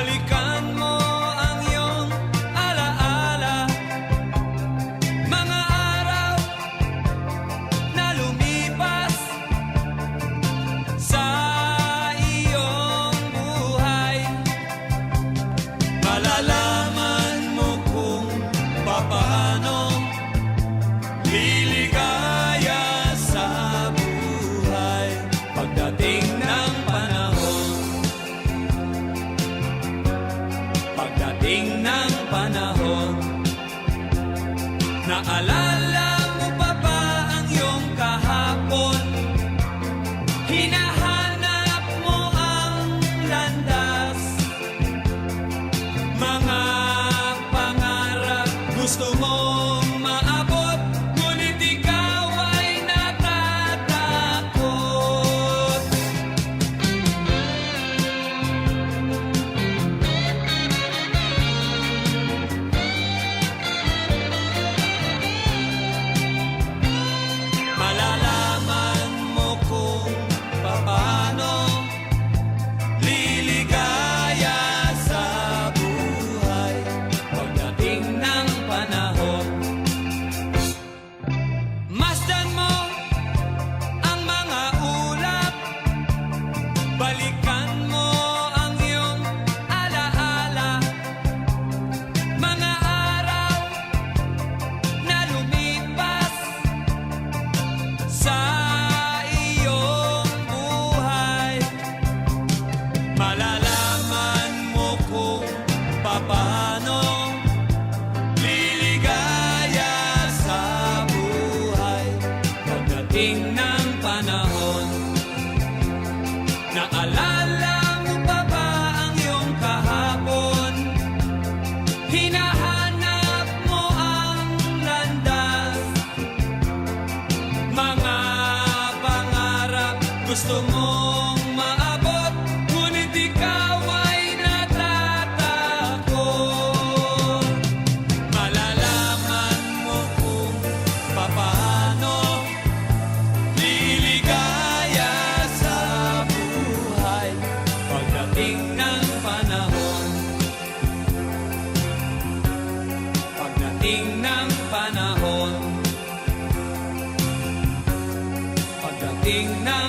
Balikan mo ang iyong alaala, mga araw na lumipas sa iyong buhay. Malalaman mo kung papaano liligaya sa buhay pagdating ng panahon. Pagdating ng panahon, naalala mo pa ba ang iyong kahapon? Hinahanap mo ang landas, mga pangarap gusto mong maabot, ngunit ikaw ay natatakot. Malalaman mo kung paano liligaya sa buhay pagdating ng panahon. Masdan mo ang mga ulap, balikan mo ang iyong alaala, mga araw na lumipas sa iyong buhay. Malalaman mo kung paano liligaya sa buhay pagdating ng panahon. Naalala mo pa ba ang iyong kahapon? Hinahanap mo ang landas, mga pangarap gusto mong maabot, ngunit ikaw ay natatakot. Malalaman mo kung paano liligaya sa buhay pagdating ng panahon. Pagdating ng panahon. Pagdating ng